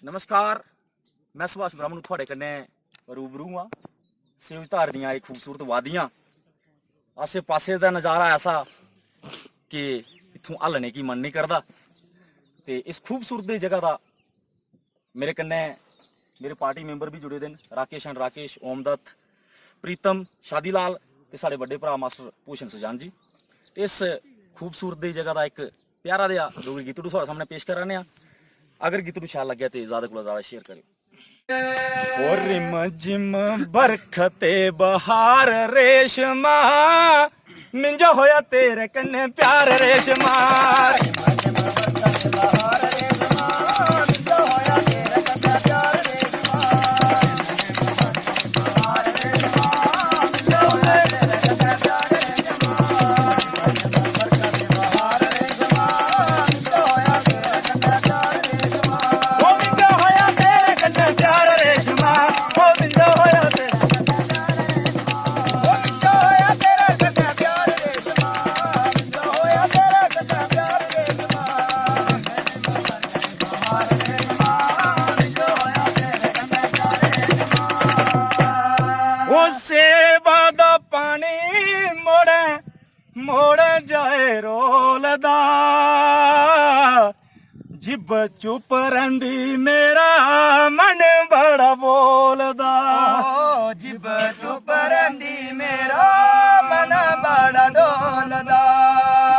नमस्कार, मैं सुभाष ब्राह्मण थोड़े कन्ने रूबरू हाँ। सिवधार दियां एक खूबसूरत वादियां, आसे पासे का नज़ारा ऐसा कि इत्थों हल्लने की मन नहीं करता। ते इस खूबसूरत जगह का मेरे कन्ने मेरे पार्टी मैंबर भी जुड़े दे, राकेश एंड राकेश, ओमदत्त, प्रीतम, शादीलाल ते साढ़े बड़े भरा मास्टर भूषण सजान जी। इस खूबसूरत जगह का एक प्यारा जिहा डोगरी गीतड़ू थोड़े सामने पेश करा ने। अगर गीतड़ू शैल लग्या तो ज़्यादा को ज़्यादा शेयर करें। और रिम जिम बरखते बहार रेशमा, मिंजा होया तेरे कन्ने प्यार रेशमा। मोड़ जाए रोलदा, जिब चुप रंदी मेरा मन बड़ा बोलदा। जिब चुप रंदी मेरा मन बड़ा डोलदा।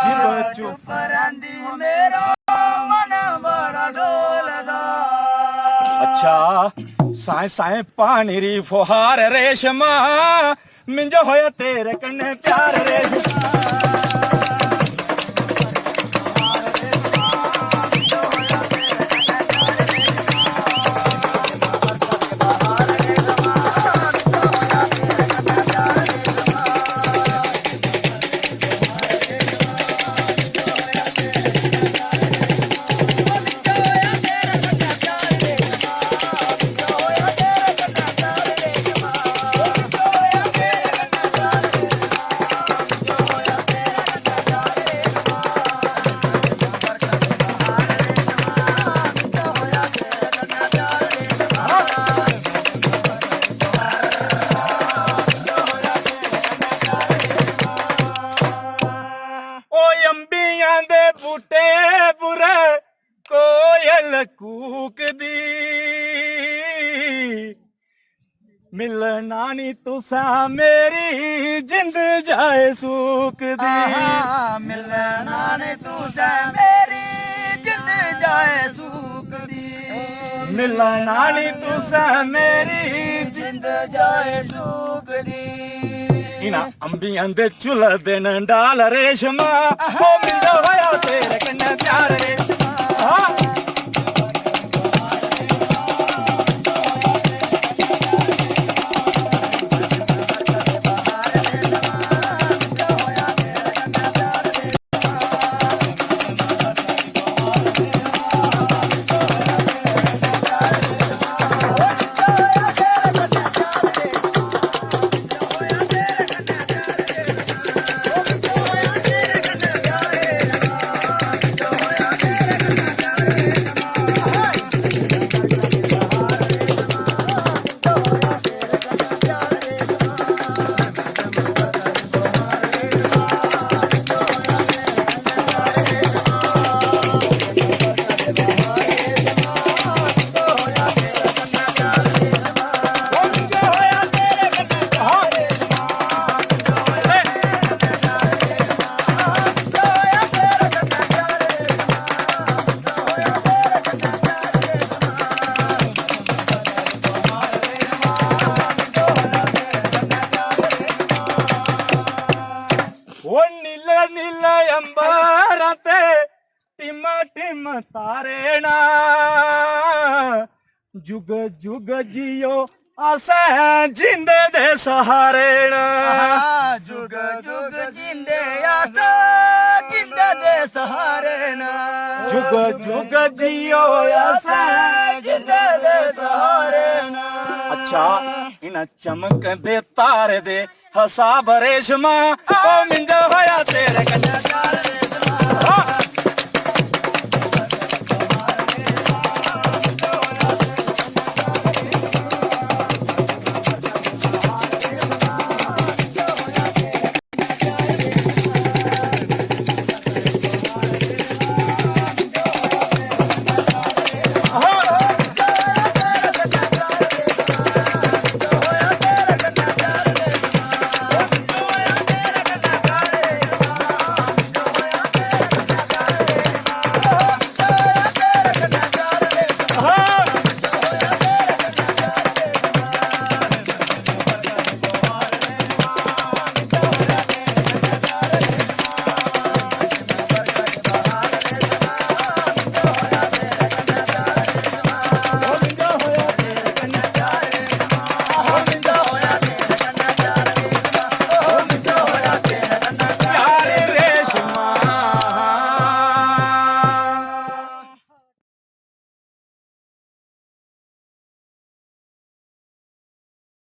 जिब चुप रंदी मेरा मन बड़ा डोलदा। अच्छा साए साए पानी री फुहार रेशमा, मिंजो होया तेरे कन्ने प्यार रेशमा। बूटे बुरे कोयल कूक दी, मिलना नी तुसा मेरी जिंद जाए सूक दी। मिलना नी तुसा मेरी जिंद जाए सूक दी। मिलना नी तुसा मेरी जिंद जाए सूक दी। इना अंबियां दे चुल दिन डाल रेशमा, ओ मिंदा होया तेरे कन्ने प्यार रेशमा। अंबराते टिम टिम तारेना, जुग जुग जियो आसे जिंदे दे सहारेना। जुग जुग जिंदे आसे जिंदे दे सहारेना। जुग जुग जियो आसे जिंदे दे सहारेना। अच्छा इन चमक दे तारे दे हसाब रेशमा, ओ मिंजा होया तेरे कन्ने प्यार रेशमा।